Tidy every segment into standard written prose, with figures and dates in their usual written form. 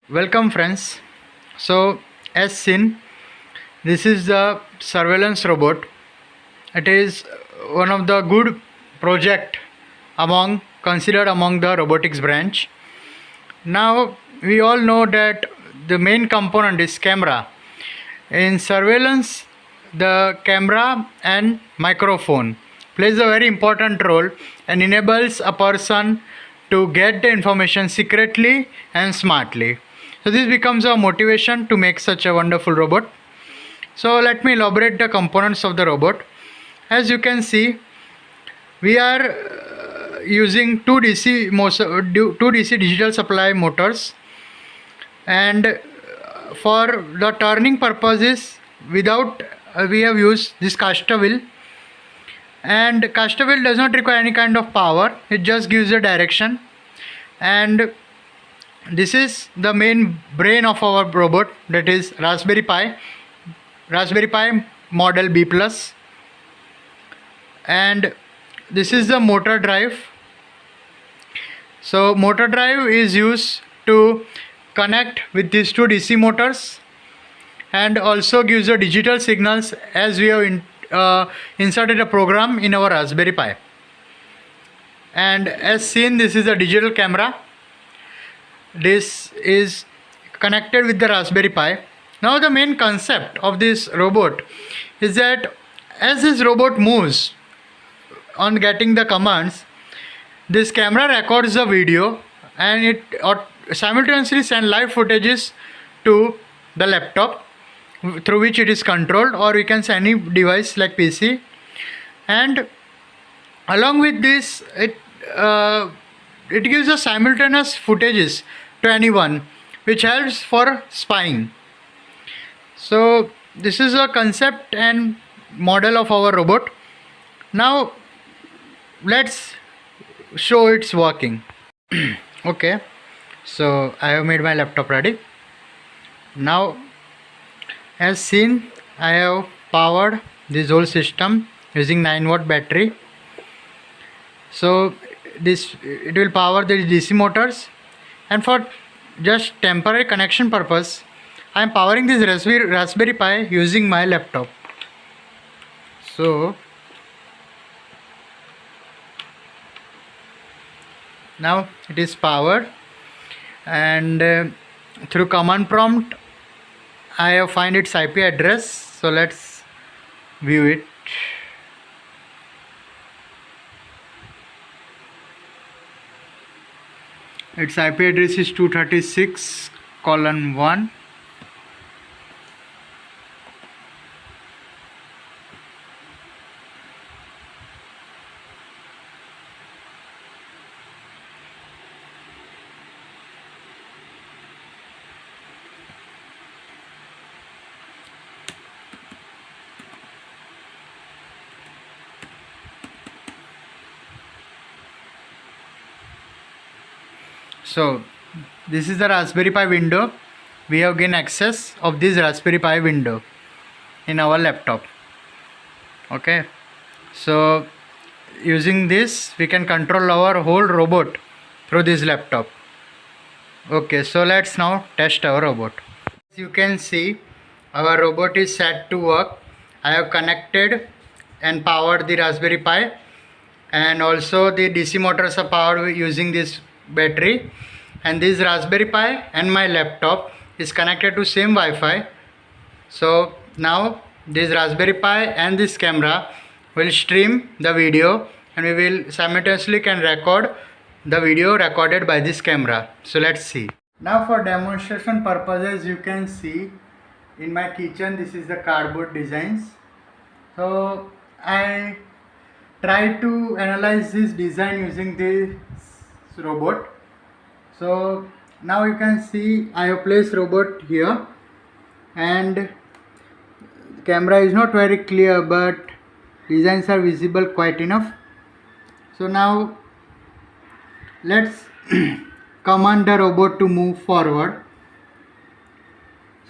Welcome friends. So as seen, this is the surveillance robot. It is one of the good project considered among the robotics branch. Now we all know that the main component is camera. In surveillance, the camera and microphone plays a very important role and enables a person to get the information secretly and smartly. So this becomes a motivation to make such a wonderful robot. So let me elaborate the components of the robot. As you can see, we are using two DC digital supply motors, and for the turning purposes without we have used this caster wheel, and caster wheel does not require any kind of power, it just gives a direction. And this is the main brain of our robot, that is Raspberry Pi model B plus. And this is the motor drive. So motor drive is used to connect with these two DC motors and also gives the digital signals as we have inserted a program in our Raspberry Pi. And as seen, this is a digital camera. This is connected with the Raspberry Pi. Now the main concept of this robot is that as this robot moves on getting the commands, this camera records the video and it simultaneously sends live footages to the laptop through which it is controlled, or we can say any device like PC. And along with this, it gives a simultaneous footages to anyone, which helps for spying. So this is a concept and model of our robot. Now let's show it's working. Okay, so I have made my laptop ready. Now as seen, I have powered this whole system using 9-watt battery. So it will power the DC motors, and for just temporary connection purpose I am powering this Raspberry Pi using my laptop. So now it is powered, and through command prompt I have find its IP address. So let's view it. Its IP address is 236:1. So this is the Raspberry Pi window. We have gained access of this Raspberry Pi window in our laptop. Okay, so using this we can control our whole robot through this laptop. Okay, so let's now test our robot. As you can see, our robot is set to work. I have connected and powered the Raspberry Pi, and also the DC motors are powered using this battery, and this Raspberry Pi and my laptop is connected to same Wi-Fi. So now this Raspberry Pi and this camera will stream the video, and we will simultaneously can record the video recorded by this camera. So let's see. Now for demonstration purposes, you can see in my kitchen this is the cardboard designs. So I try to analyze this design using this robot. So now you can see I have placed robot here, and camera is not very clear, but designs are visible quite enough. So now let's command the robot to move forward.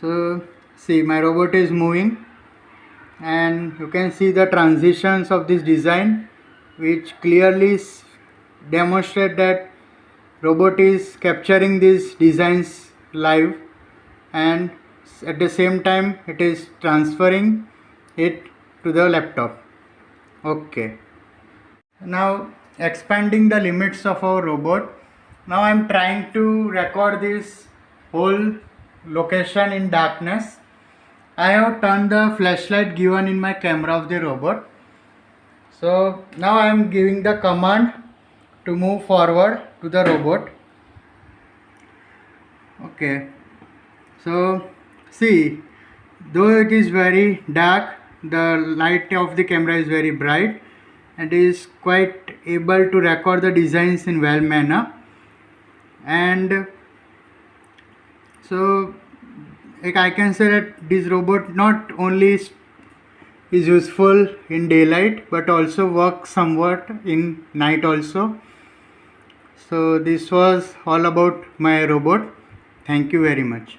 So see, my robot is moving, and you can see the transitions of this design, which clearly demonstrate that robot is capturing these designs live, and at the same time it is transferring it to the laptop. Okay. Now expanding the limits of our robot. Now I am trying to record this whole location in darkness. I have turned the flashlight given in my camera of the robot. So now I am giving the command to move forward to the robot. Okay. So see, though it is very dark, the light of the camera is very bright and is quite able to record the designs in well manner. And so like I can say that this robot not only is useful in daylight but also works somewhat in night also. So this was all about my robot. Thank you very much.